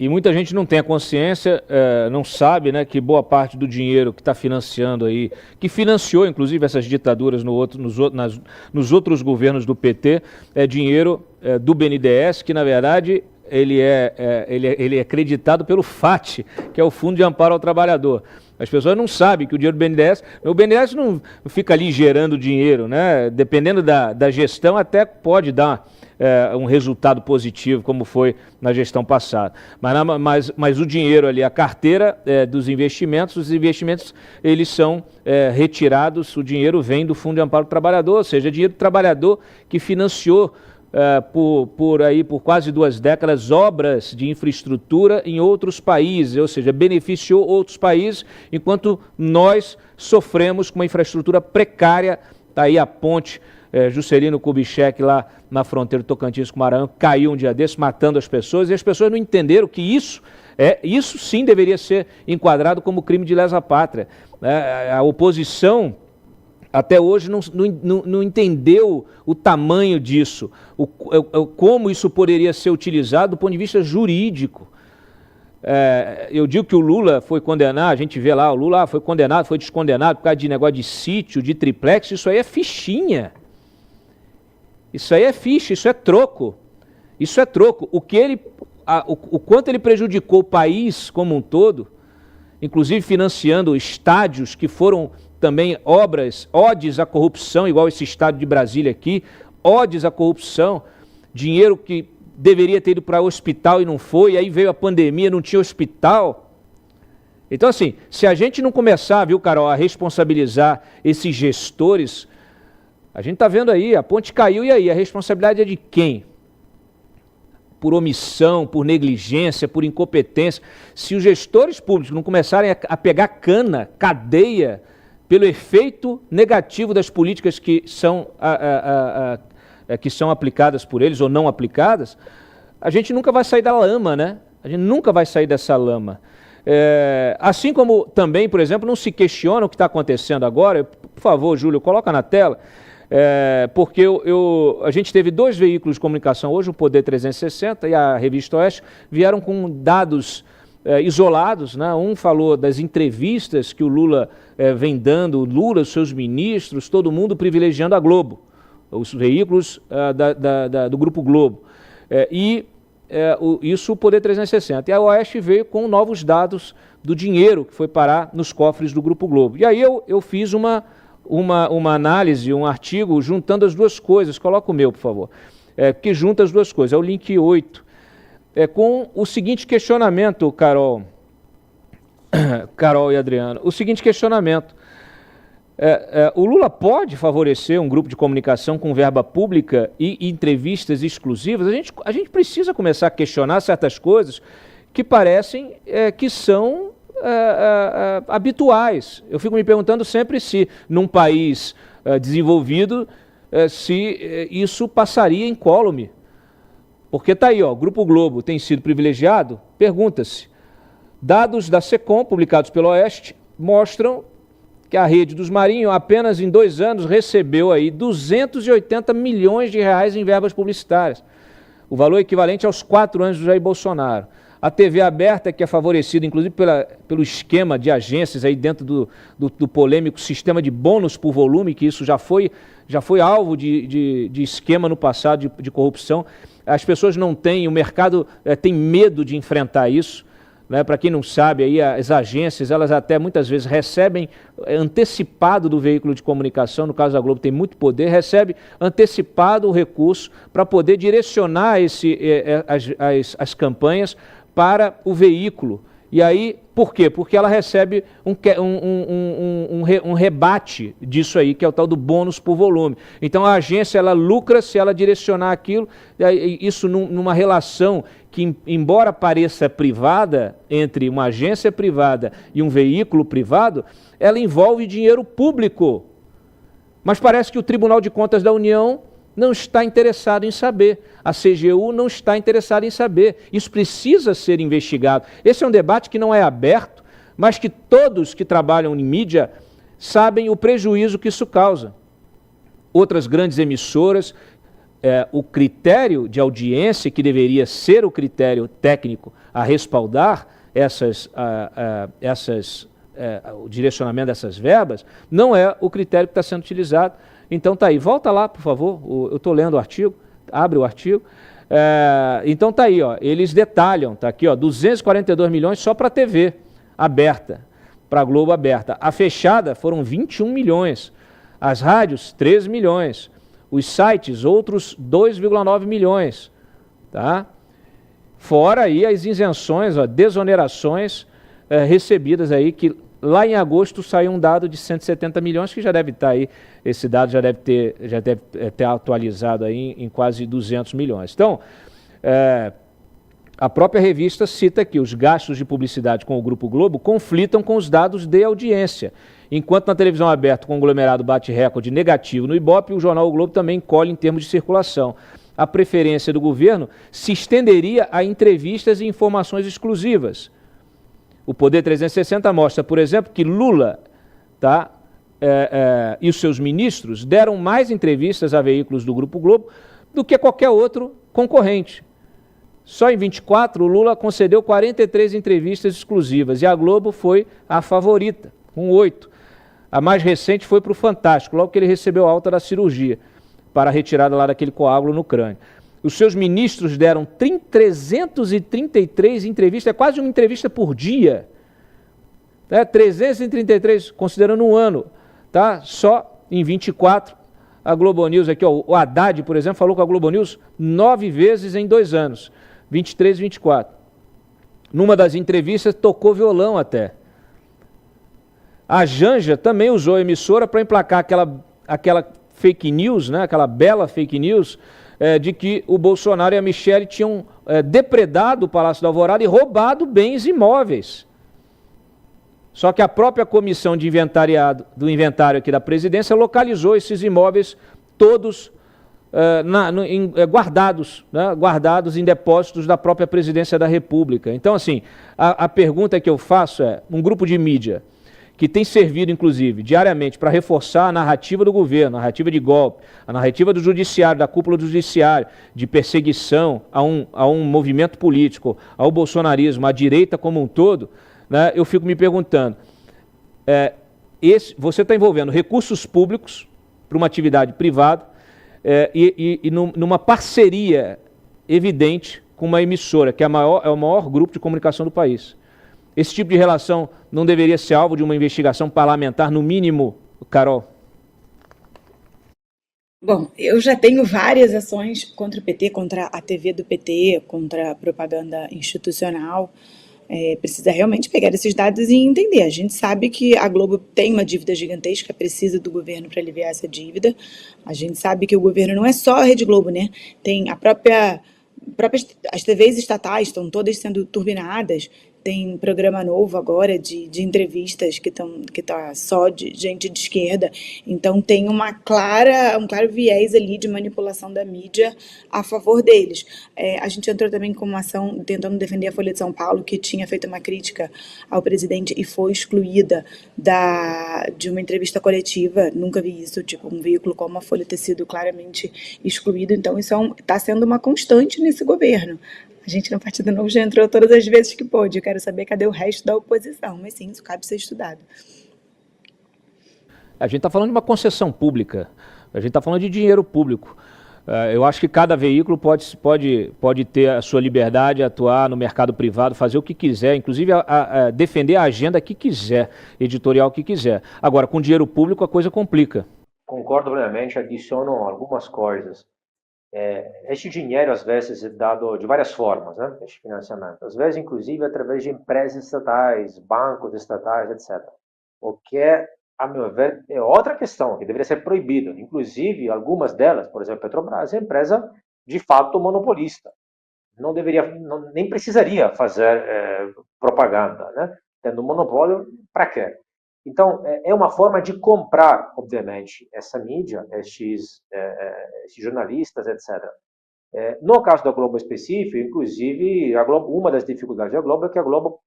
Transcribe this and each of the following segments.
E muita gente não tem a consciência, não sabe, né, que boa parte do dinheiro que está financiando aí, que financiou inclusive essas ditaduras nos outros governos do PT, é dinheiro do BNDES, que na verdade ele é acreditado pelo FAT, que é o Fundo de Amparo ao Trabalhador. As pessoas não sabem que o dinheiro do o BNDES não fica ali gerando dinheiro, né? Dependendo da gestão, até pode dar um resultado positivo, como foi na gestão passada. Mas o dinheiro ali, a carteira dos investimentos, os investimentos eles são retirados, o dinheiro vem do Fundo de Amparo ao Trabalhador, ou seja, dinheiro do trabalhador que financiou por quase 2 décadas, obras de infraestrutura em outros países, ou seja, beneficiou outros países, enquanto nós sofremos com uma infraestrutura precária. Está aí a ponte Juscelino Kubitschek lá na fronteira do Tocantins com o Maranhão, caiu um dia desse, matando as pessoas, e as pessoas não entenderam que isso sim deveria ser enquadrado como crime de lesa pátria. A oposição até hoje não entendeu o tamanho disso, como isso poderia ser utilizado do ponto de vista jurídico. Eu digo que o Lula foi condenado, a gente vê lá, o Lula foi condenado, foi descondenado por causa de negócio de sítio, de triplex, isso aí é fichinha. Isso aí é ficha, isso é troco. Isso é troco. O quanto ele prejudicou o país como um todo, inclusive financiando estádios que foram também obras, odes à corrupção, igual esse estádio de Brasília aqui, odes à corrupção, dinheiro que deveria ter ido para o hospital e não foi, aí veio a pandemia, não tinha hospital. Então assim, se a gente não começar, viu, Carol, a responsabilizar esses gestores, a gente está vendo aí, a ponte caiu e aí, a responsabilidade é de quem? Por omissão, por negligência, por incompetência. Se os gestores públicos não começarem a pegar cadeia, pelo efeito negativo das políticas que são aplicadas por eles ou não aplicadas, a gente nunca vai sair da lama, né? A gente nunca vai sair dessa lama. Assim como também, por exemplo, não se questiona o que está acontecendo agora. Por favor, Júlio, coloca na tela, porque a gente teve 2 veículos de comunicação hoje, o Poder 360 e a Revista Oeste, vieram com dados isolados, né? Um falou das entrevistas que o Lula vem dando, o Lula, os seus ministros, todo mundo privilegiando a Globo, os veículos do Grupo Globo. Isso o Poder 360. E a Oeste veio com novos dados do dinheiro que foi parar nos cofres do Grupo Globo. E aí eu fiz uma análise, um artigo juntando as duas coisas. Coloca o meu, por favor. Que junta as duas coisas. É o link 8. Com o seguinte questionamento, Carol e Adriano, o seguinte questionamento: o Lula pode favorecer um grupo de comunicação com verba pública e entrevistas exclusivas? A gente precisa começar a questionar certas coisas que parecem que são habituais. Eu fico me perguntando sempre se, num país desenvolvido, se isso passaria incólume. Porque está aí, ó, o Grupo Globo tem sido privilegiado? Pergunta-se. Dados da SECOM, publicados pela Oeste, mostram que a Rede dos Marinhos, apenas em 2 anos, recebeu aí 280 milhões de reais em verbas publicitárias. O valor equivalente aos 4 anos do Jair Bolsonaro. A TV aberta, que é favorecida, inclusive, pelo esquema de agências aí dentro do polêmico sistema de bônus por volume, que isso já foi alvo de esquema no passado de corrupção. As pessoas não têm, o mercado tem medo de enfrentar isso, né? Para quem não sabe, aí as agências, elas até muitas vezes recebem antecipado do veículo de comunicação, no caso da Globo tem muito poder, recebe antecipado o recurso para poder direcionar as campanhas para o veículo. E aí, por quê? Porque ela recebe um rebate disso aí, que é o tal do bônus por volume. Então a agência, ela lucra se ela direcionar aquilo, isso numa relação que, embora pareça privada, entre uma agência privada e um veículo privado, ela envolve dinheiro público. Mas parece que o Tribunal de Contas da União não está interessado em saber. A CGU não está interessada em saber. Isso precisa ser investigado. Esse é um debate que não é aberto, mas que todos que trabalham em mídia sabem o prejuízo que isso causa. Outras grandes emissoras o critério de audiência, que deveria ser o critério técnico a respaldar o direcionamento dessas verbas, não é o critério que está sendo utilizado. Então está aí, volta lá, por favor, eu estou lendo o artigo, abre o artigo. Então está aí, ó, eles detalham, está aqui, ó, 242 milhões só para a TV aberta, para a Globo aberta. A fechada foram 21 milhões, as rádios 13 milhões, os sites outros 2,9 milhões, tá? Fora aí as isenções, ó, desonerações recebidas aí, que lá em agosto saiu um dado de 170 milhões, que já deve estar aí, esse dado já deve ter atualizado aí em quase 200 milhões. Então, a própria revista cita que os gastos de publicidade com o Grupo Globo conflitam com os dados de audiência. Enquanto na televisão aberta o conglomerado bate recorde negativo no Ibope, o jornal O Globo também colhe em termos de circulação. A preferência do governo se estenderia a entrevistas e informações exclusivas. O Poder 360 mostra, por exemplo, que Lula, tá, e os seus ministros deram mais entrevistas a veículos do Grupo Globo do que qualquer outro concorrente. Só em 24, o Lula concedeu 43 entrevistas exclusivas e a Globo foi a favorita, com 8. A mais recente foi para o Fantástico, logo que ele recebeu alta da cirurgia, para a retirada lá daquele coágulo no crânio. Os seus ministros deram 333 entrevistas, é quase uma entrevista por dia. 333, considerando um ano, tá? Só em 24, a Globo News, aqui, ó, o Haddad, por exemplo, falou com a Globo News 9 vezes em 2 anos, 23 e 24. Numa das entrevistas, tocou violão até. A Janja também usou a emissora para emplacar aquela fake news, né? Aquela bela fake news, de que o Bolsonaro e a Michele tinham depredado o Palácio da Alvorada e roubado bens imóveis. Só que a própria comissão de do inventário aqui da presidência localizou esses imóveis todos guardados, né? Guardados em depósitos da própria presidência da República. Então, assim, a pergunta que eu faço é, um grupo de mídia que tem servido, inclusive, diariamente para reforçar a narrativa do governo, a narrativa de golpe, a narrativa do judiciário, da cúpula do judiciário, de perseguição a um movimento político, ao bolsonarismo, à direita como um todo, né, eu fico me perguntando, você está envolvendo recursos públicos para uma atividade privada numa parceria evidente com uma emissora, que é o maior grupo de comunicação do país. Esse tipo de relação não deveria ser alvo de uma investigação parlamentar, no mínimo, Carol? Bom, eu já tenho várias ações contra o PT, contra a TV do PT, contra a propaganda institucional. Precisa realmente pegar esses dados e entender. A gente sabe que a Globo tem uma dívida gigantesca, precisa do governo para aliviar essa dívida. A gente sabe que o governo não é só a Rede Globo, né? Tem as TVs estatais estão todas sendo turbinadas. Tem programa novo agora de entrevistas que tá só de gente de esquerda. Então tem um claro viés ali de manipulação da mídia a favor deles. A gente entrou também com uma ação tentando defender a Folha de São Paulo, que tinha feito uma crítica ao presidente e foi excluída de uma entrevista coletiva. Nunca vi isso, tipo, um veículo como a Folha ter sido claramente excluído. Então isso está sendo uma constante nesse governo. A gente no Partido Novo já entrou todas as vezes que pôde. Eu quero saber cadê o resto da oposição. Mas sim, isso cabe ser estudado. A gente está falando de uma concessão pública. A gente está falando de dinheiro público. Eu acho que cada veículo pode ter a sua liberdade, atuar no mercado privado, fazer o que quiser, inclusive defender a agenda que quiser, editorial que quiser. Agora, com dinheiro público a coisa complica. Concordo plenamente, adiciono algumas coisas. Este dinheiro, às vezes, é dado de várias formas, né? Este financiamento. Às vezes, inclusive, através de empresas estatais, bancos estatais, etc. O que, a meu ver, é outra questão, que deveria ser proibido. Inclusive, algumas delas, por exemplo, Petrobras, é empresa, de fato, monopolista. Nem precisaria fazer propaganda, né? Tendo monopólio, para quê? Então, é uma forma de comprar, obviamente, essa mídia, esses jornalistas, etc. No caso da Globo específico, inclusive, uma das dificuldades da Globo é que a Globo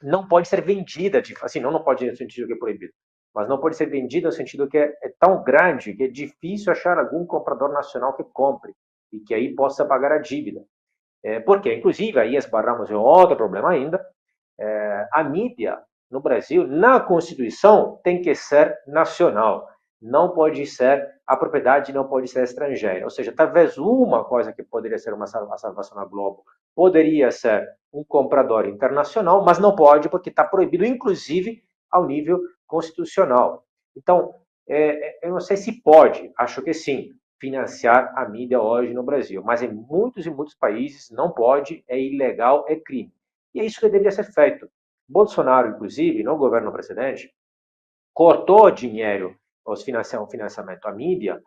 não pode ser vendida, assim, não pode no sentido que é proibido, mas não pode ser vendida no sentido que é tão grande que é difícil achar algum comprador nacional que compre. e que aí possa pagar a dívida. Porque, inclusive, aí esbarramos em outro problema ainda, a mídia no Brasil, na Constituição, tem que ser nacional. Não pode ser, a propriedade não pode ser estrangeira. Ou seja, talvez uma coisa que poderia ser a salvação na Globo poderia ser um comprador internacional, mas não pode porque está proibido, inclusive, ao nível constitucional. Então, eu não sei se pode, acho que sim, financiar a mídia hoje no Brasil, mas em muitos e muitos países não pode, é ilegal, é crime. E é isso que deveria ser feito. Bolsonaro, inclusive, no governo precedente, cortou dinheiro, o financiamento à mídia,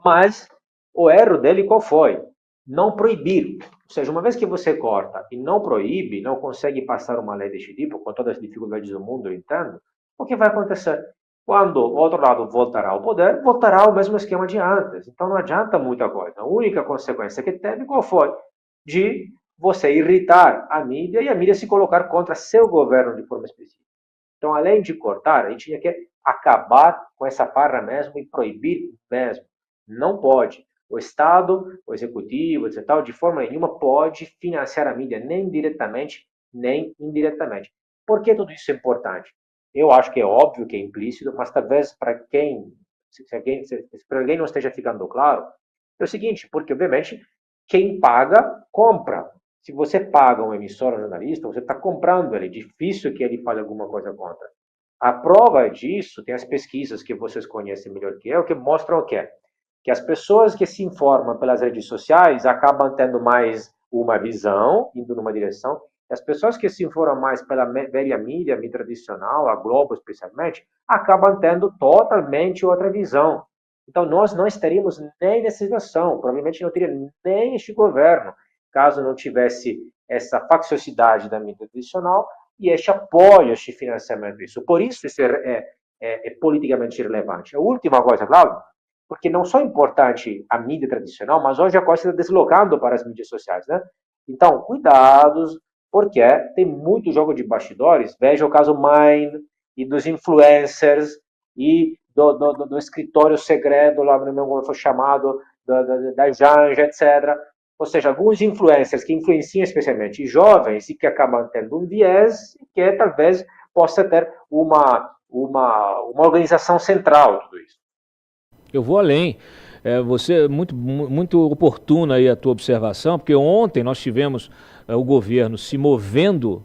mas o erro dele qual foi? Não proibir. Ou seja, uma vez que você corta e não proíbe, não consegue passar uma lei desse tipo, com todas as dificuldades do mundo, eu entendo, o que vai acontecer? Quando o outro lado voltará ao poder, voltará ao mesmo esquema de antes. Então não adianta muita coisa. A única consequência que teve qual foi? De você irritar a mídia e a mídia se colocar contra seu governo de forma específica. Então, além de cortar, a gente tinha que acabar com essa farra mesmo e proibir mesmo. Não pode. O Estado, o Executivo, etc., de forma nenhuma pode financiar a mídia, nem diretamente, nem indiretamente. Por que tudo isso é importante? Eu acho que é óbvio que é implícito, mas talvez para quem, se para alguém não esteja ficando claro, é o seguinte, porque obviamente quem paga, compra. Se você paga um emissor ou um jornalista, você está comprando ele, é difícil que ele fale alguma coisa contra. A prova disso, tem as pesquisas que vocês conhecem melhor que eu, que mostram o quê? Que as pessoas que se informam pelas redes sociais acabam tendo mais uma visão, indo numa direção, e as pessoas que se informam mais pela velha mídia, mídia tradicional, a Globo especialmente, acabam tendo totalmente outra visão. Então, nós não estaríamos nem nessa situação, provavelmente não teria nem este governo, caso não tivesse essa facciosidade da mídia tradicional e este apoio, este financiamento. Isso. Por isso é politicamente relevante. A última coisa, claro, porque não só é importante a mídia tradicional, mas hoje a coisa está deslocando para as mídias sociais, né? Então, cuidados, porque tem muito jogo de bastidores. Veja o caso Mind e dos influencers e do escritório segredo, lá no meu foi chamado, da Janja, etc. Ou seja, alguns influencers que influenciam especialmente jovens e que acabam tendo um viés que talvez possa ter uma organização central tudo isso. Eu vou além. Você é muito oportuna aí a tua observação, porque ontem nós tivemos o governo se movendo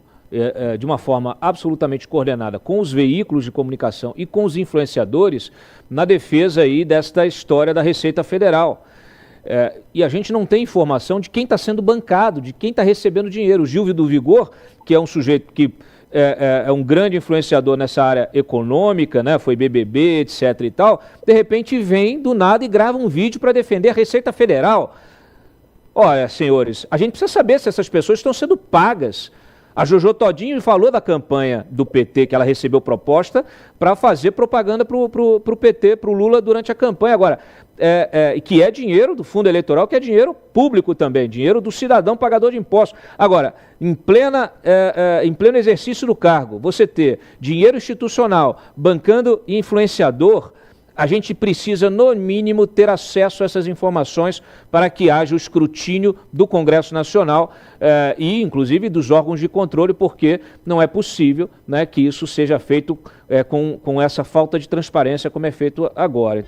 de uma forma absolutamente coordenada com os veículos de comunicação e com os influenciadores na defesa aí desta história da Receita Federal. E a gente não tem informação de quem está sendo bancado, de quem está recebendo dinheiro. O Gilvio do Vigor, que é um sujeito que é um grande influenciador nessa área econômica, né? Foi BBB, etc. e tal, de repente vem do nada e grava um vídeo para defender a Receita Federal. Olha, senhores, a gente precisa saber se essas pessoas estão sendo pagas. A Jojo Todinho falou da campanha do PT, que ela recebeu proposta para fazer propaganda para o PT, para o Lula durante a campanha. Agora, que é dinheiro do fundo eleitoral, que é dinheiro público também, dinheiro do cidadão pagador de impostos. Agora, em pleno exercício do cargo, você ter dinheiro institucional bancando influenciador, a gente precisa, no mínimo, ter acesso a essas informações para que haja o escrutínio do Congresso Nacional e, inclusive, dos órgãos de controle, porque não é possível, né, que isso seja feito com essa falta de transparência como é feito agora.